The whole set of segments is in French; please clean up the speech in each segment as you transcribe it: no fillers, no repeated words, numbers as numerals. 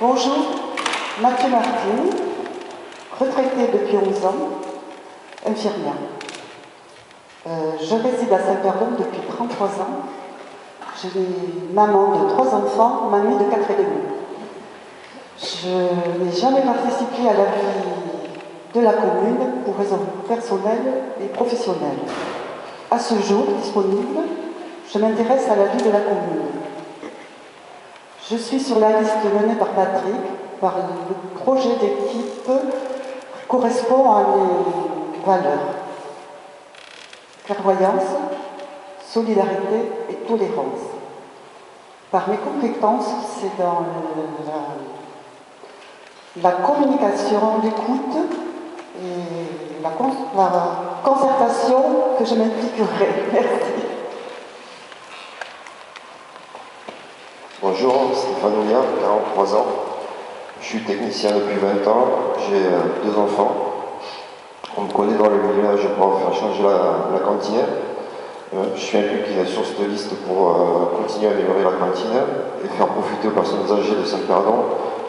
Bonjour, Mathieu Martin, retraitée depuis 11 ans, infirmière. Je réside à Saint-Perdon depuis 33 ans. Je suis maman de 3 enfants, mamie de 4 et demi. Je n'ai jamais participé à la vie de la commune pour raisons personnelles et professionnelles. À ce jour, disponible, je m'intéresse à la vie de la commune. Je suis sur la liste menée par Patrick, par le projet d'équipe correspond à mes valeurs. Clairvoyance, solidarité et tolérance. Par mes compétences, c'est dans la communication, l'écoute et la concertation que je m'impliquerai. Merci. Bonjour, Stéphane Ouliard, 43 ans. Je suis technicien depuis 20 ans, j'ai 2 enfants. On me connaît dans le village pour faire changer la cantine. Je suis impliqué sur cette liste pour continuer à améliorer la cantine et faire profiter aux personnes âgées de Saint-Perdon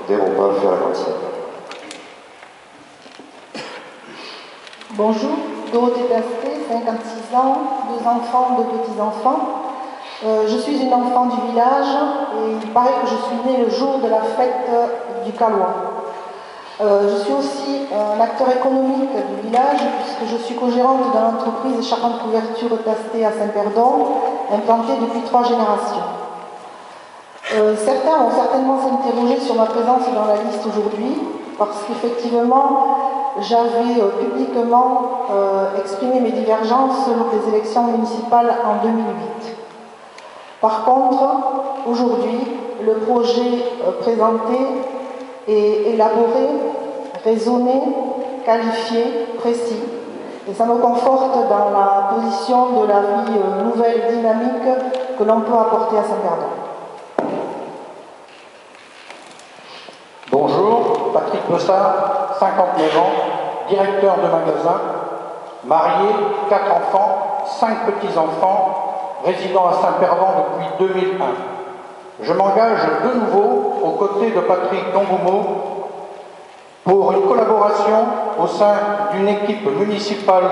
des repas faits à la cantine. Bonjour, Dorothée Tasté, 56 ans, 2 enfants, 2 petits-enfants. Je suis une enfant du village et il paraît que je suis née le jour de la fête du Calois. Je suis aussi un acteur économique du village puisque je suis co-gérante de l'entreprise Charpente Couverture Tasté à Saint-Perdon, implantée depuis 3 générations. Certains vont certainement s'interroger sur ma présence dans la liste aujourd'hui parce qu'effectivement, j'avais publiquement exprimé mes divergences lors des élections municipales en 2008. Par contre, aujourd'hui, le projet présenté est élaboré, raisonné, qualifié, précis. Et ça me conforte dans la position de la vie nouvelle, dynamique que l'on peut apporter à Saint-Perdon. Bonjour, Patrick Bossard, 59 ans, directeur de magasin, marié, 4 enfants, 5 petits-enfants, résident à Saint-Perdon depuis 2001. Je m'engage de nouveau aux côtés de Patrick Dongoumo pour une collaboration au sein d'une équipe municipale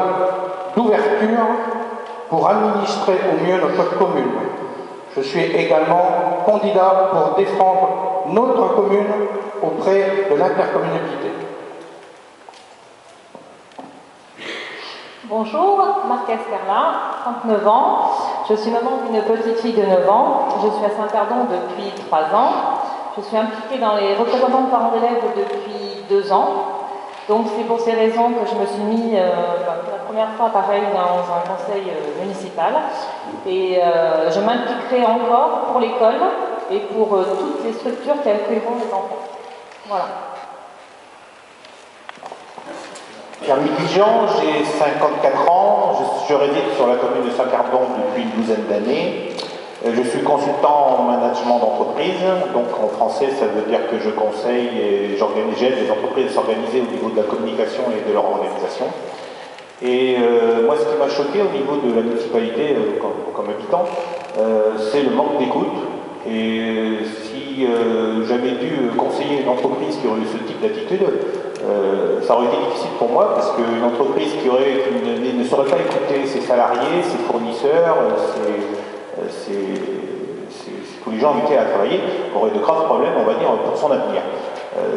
d'ouverture pour administrer au mieux notre commune. Je suis également candidat pour défendre notre commune auprès de l'intercommunalité. Bonjour, Marc Escarlin, 39 ans. Je suis maman d'une petite fille de 9 ans. Je suis à Saint-Perdon depuis 3 ans. Je suis impliquée dans les représentants de parents d'élèves depuis 2 ans. Donc c'est pour ces raisons que je me suis mis pour la première fois pareil dans un conseil municipal. Et je m'impliquerai encore pour l'école et pour toutes les structures qui accueilleront les enfants. Voilà. Pierre Miquillan, j'ai 54 ans, je réside sur la commune de Saint-Perdon depuis une douzaine d'années. Je suis consultant en management d'entreprise, donc en français ça veut dire que je conseille et j'aide les entreprises à s'organiser au niveau de la communication et de leur organisation. Et moi ce qui m'a choqué au niveau de la municipalité comme habitant, c'est le manque d'écoute. Et si j'avais dû conseiller une entreprise qui aurait eu ce type d'attitude, ça aurait été difficile pour moi parce qu'une entreprise qui ne saurait pas écouter ses salariés, ses fournisseurs, tous les gens invités à travailler aurait de graves problèmes, on va dire, pour son avenir.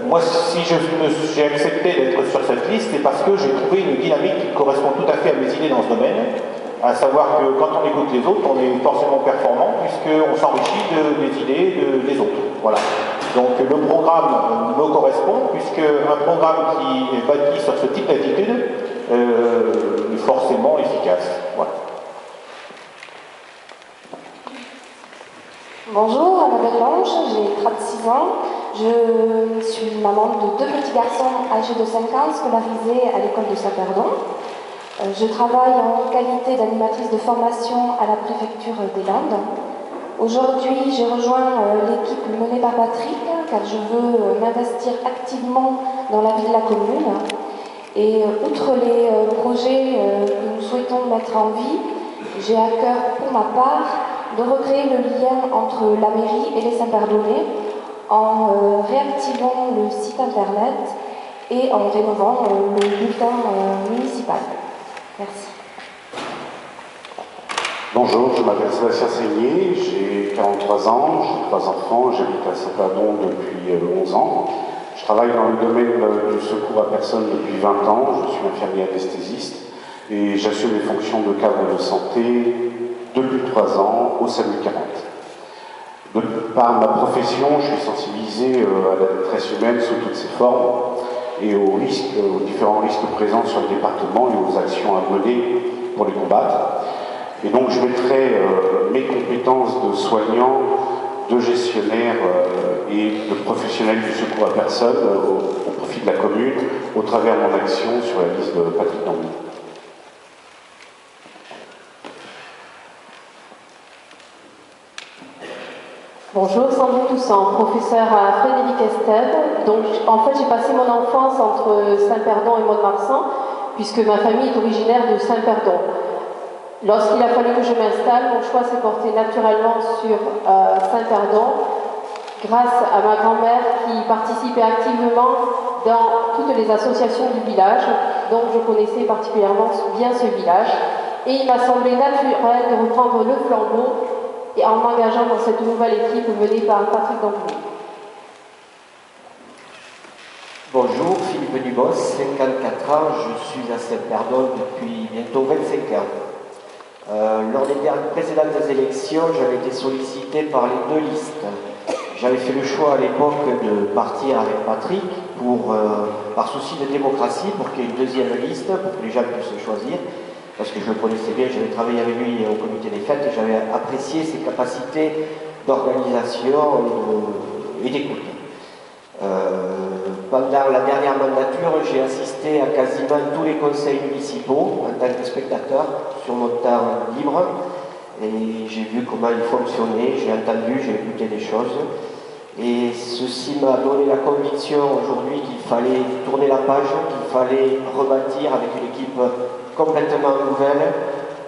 Moi, si j'ai accepté d'être sur cette liste, c'est parce que j'ai trouvé une dynamique qui correspond tout à fait à mes idées dans ce domaine, à savoir que quand on écoute les autres, on est forcément performant puisqu'on s'enrichit des idées des autres. Voilà. Donc le programme me correspond puisque un programme qui est bâti sur ce type d'attitude est forcément efficace. Voilà. Bonjour, Annabelle Lange, j'ai 36 ans. Je suis maman de 2 petits garçons âgés de 5 ans, scolarisés à l'école de Saint-Perdon. Je travaille en qualité d'animatrice de formation à la préfecture des Landes. Aujourd'hui, j'ai rejoint l'équipe menée par Patrick, car je veux m'investir activement dans la vie de la commune. Et outre les projets que nous souhaitons mettre en vie, j'ai à cœur, pour ma part, de recréer le lien entre la mairie et les Saint-Perdonnais en réactivant le site internet et en rénovant le bulletin municipal. Merci. Bonjour, je m'appelle Sébastien Seigné, j'ai 43 ans, j'ai 3 enfants, j'habite à Saint-Pardon depuis 11 ans. Je travaille dans le domaine du secours à personne depuis 20 ans, je suis infirmier anesthésiste et j'assume les fonctions de cadre de santé depuis 3 ans au SAMU 40. Par ma profession, je suis sensibilisé à la détresse humaine sous toutes ses formes et aux différents risques présents sur le département et aux actions à mener pour les combattre. Et donc je mettrai mes compétences de soignant, de gestionnaire et de professionnel du secours à personne au profit de la commune au travers de mon action sur la liste de Patrick Damby. Bonjour, Sandrine Toussaint, professeure à Frédéric Estève. Donc, en fait, j'ai passé mon enfance entre Saint-Perdon et Mont-de-Marsan, puisque ma famille est originaire de Saint-Perdon. Lorsqu'il a fallu que je m'installe, mon choix s'est porté naturellement sur Saint-Perdon, grâce à ma grand-mère qui participait activement dans toutes les associations du village, donc je connaissais particulièrement bien ce village. Et il m'a semblé naturel de reprendre le flambeau et en m'engageant dans cette nouvelle équipe menée par Patrick Damby. Bonjour, Philippe Dubos, 54 ans, je suis à Saint-Perdon depuis bientôt 25 ans. Lors des précédentes élections, j'avais été sollicité par les deux listes. J'avais fait le choix à l'époque de partir avec Patrick par souci de démocratie, pour qu'il y ait une deuxième liste, pour que les gens puissent choisir, parce que je le connaissais bien, j'avais travaillé avec lui au comité des fêtes et j'avais apprécié ses capacités d'organisation et d'écoute. Pendant la dernière mandature, j'ai assisté à quasiment tous les conseils municipaux en tant que spectateur sur mon temps libre et j'ai vu comment ils fonctionnaient, j'ai entendu, j'ai écouté des choses et ceci m'a donné la conviction aujourd'hui qu'il fallait tourner la page, qu'il fallait rebâtir avec une équipe complètement nouvelle,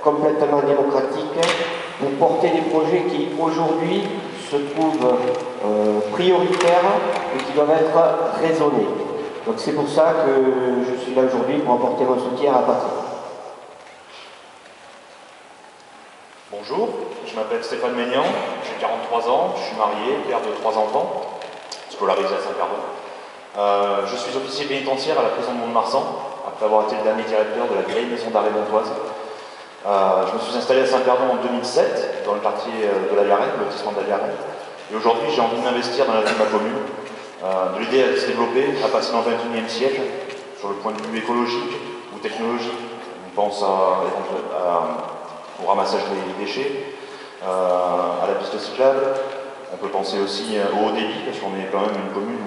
complètement démocratique pour porter des projets qui aujourd'hui se trouvent prioritaires et qui doivent être raisonnés. Donc c'est pour ça que je suis là aujourd'hui pour apporter mon soutien à Patrick. Bonjour, je m'appelle Stéphane Maignan, j'ai 43 ans, je suis marié, père de 3 enfants, scolarisé à Saint-Perdon. Je suis officier pénitentiaire à la prison de Mont-de-Marsan, après avoir été le dernier directeur de la vieille maison d'arrêt montoise. Je me suis installé à Saint-Perdon en 2007, dans le quartier de la Garenne, le lotissement de la Garenne. Et aujourd'hui, j'ai envie de m'investir dans la vie de ma commune, de l'aider à se développer, à passer dans le 21e siècle, sur le point de vue écologique ou technologique. On pense au ramassage des déchets, à la piste cyclable. On peut penser aussi au haut débit, parce qu'on est quand même une commune où,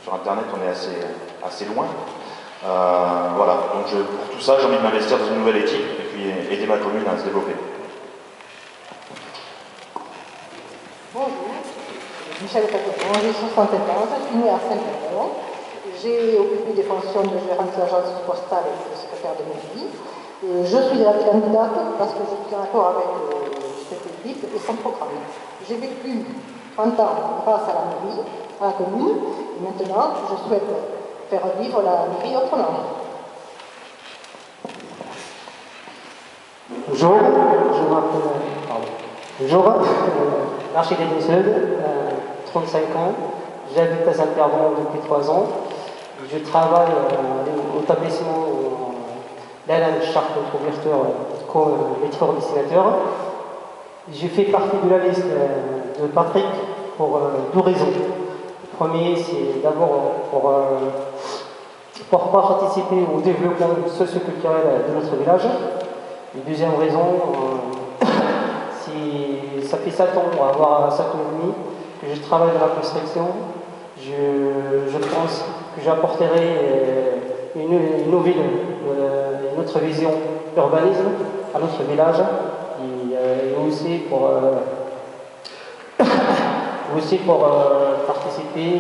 sur Internet, on est assez loin. Voilà, donc pour tout ça, j'ai envie de m'investir dans une nouvelle équipe et puis aider ma commune à se développer. Bonjour, Michel Caton, j'ai 71 ans, je suis née à Saint-Perdon. J'ai occupé des fonctions de gérante de l'agence postale et de secrétaire de mairie. Je suis la candidate parce que je suis en accord avec cette équipe et son programme. J'ai vécu 30 ans grâce à la mairie, à la commune, et maintenant je souhaite faire vivre la mairie autrement. Bonjour, je m'appelle Architecte Nisseud, 35 ans, j'habite à Saint-Perdon depuis 3 ans. Je travaille au établissement d'Alain Charte Controverteur comme médiateur dessinateur. Je fais partie de la liste de Patrick pour 2 raisons. Le premier, c'est d'abord pour participer au développement socio-culturel de notre village. La deuxième raison, ça fait 7 ans, à avoir 7 ans et demi, que je travaille dans la construction. Je pense que j'apporterai une autre vision d'urbanisme à notre village et aussi pour participer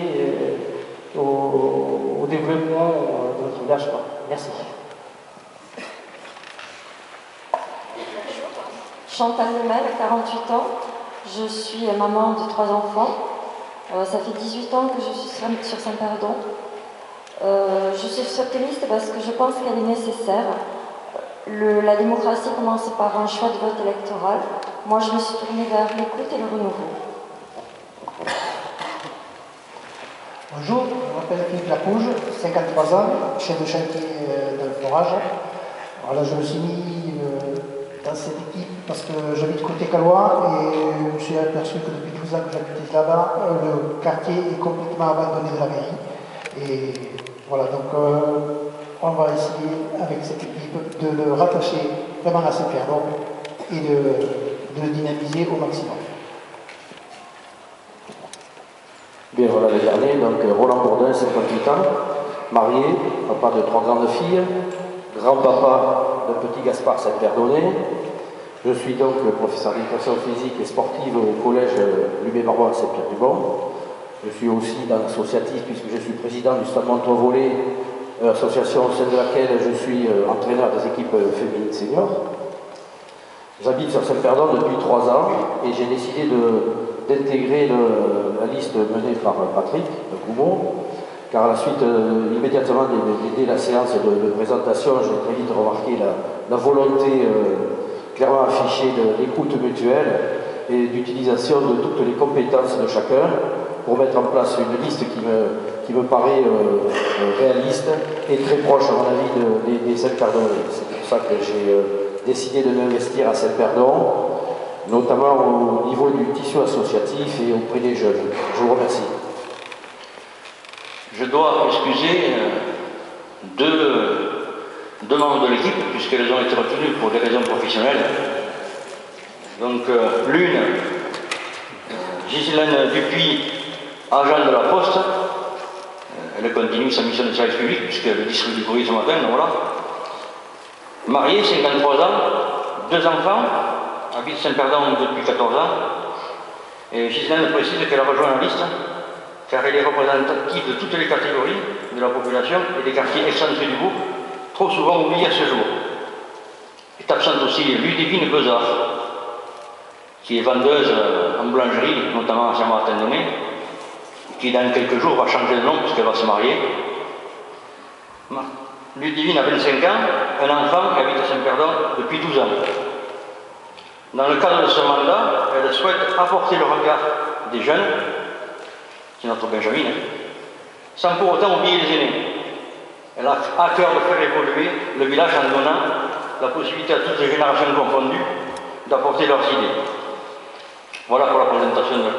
au développement de notre village. Merci. Chantal Lemel, 48 ans. Je suis maman de 3 enfants. Ça fait 18 ans que je suis sur Saint-Perdon. Je suis optimiste parce que je pense qu'elle est nécessaire. La démocratie commence par un choix de vote électoral. Moi, je me suis tournée vers l'écoute et le renouveau. Bonjour, je m'appelle Philippe Lapouge, 53 ans, chef de chantier dans le forage. Alors là, je me suis mis dans cette équipe parce que j'habite côté Calois et je me suis aperçu que depuis 12 ans que j'habite là-bas, le quartier est complètement abandonné de la mairie. Et voilà, donc on va essayer avec cette équipe de le rattacher vraiment à Saint-Perdon et de le dynamiser au maximum. Bien, voilà le dernier, donc Roland Bourdin, 58 ans, marié, papa de 3 grandes filles, grand-papa d'un petit Gaspard Saint-Perdonnais. Je suis donc professeur d'éducation physique et sportive au collège Lubé-Marbois à Saint-Pierre-du-Mont. Je suis aussi dans l'associatif puisque je suis président du Stade Montois Volley, association au sein de laquelle je suis entraîneur des équipes féminines seniors. J'habite sur Saint-Perdon depuis 3 ans et j'ai décidé d'intégrer la liste menée par Patrick de Goumont, car à la suite, immédiatement dès la séance de présentation, j'ai très vite remarqué la volonté clairement affichée de l'écoute mutuelle et d'utilisation de toutes les compétences de chacun pour mettre en place une liste qui me paraît réaliste et très proche, à mon avis, des Saint-Perdonnais. C'est pour ça que j'ai décidé de m'investir à Saint-Perdon, notamment au niveau du tissu associatif et auprès des jeunes. Je vous remercie. Je dois excuser deux membres de l'équipe, puisqu'elles ont été retenues pour des raisons professionnelles. Donc l'une, Ghislaine Dupuis, agent de la Poste, elle continue sa mission de service public, puisqu'elle distribue du courrier ce matin, donc voilà. Mariée, 53 ans, 2 enfants, habite Saint-Perdon depuis 14 ans. Et Ghislaine précise qu'elle a rejoint la liste car elle est représentative de toutes les catégories de la population et des quartiers excentrés du groupe, trop souvent oubliés à ce jour. Est absente aussi Ludivine Bezard, qui est vendeuse en boulangerie, notamment à Saint-Martin-de-Mai, qui dans quelques jours va changer de nom puisqu'elle va se marier. Ludivine a 25 ans, un enfant qui habite à Saint-Perdon depuis 12 ans. Dans le cadre de ce mandat, elle souhaite apporter le regard des jeunes, c'est notre Benjamin, sans pour autant oublier les aînés. Elle a à cœur de faire évoluer le village en donnant la possibilité à toutes les générations confondues d'apporter leurs idées. Voilà pour la présentation de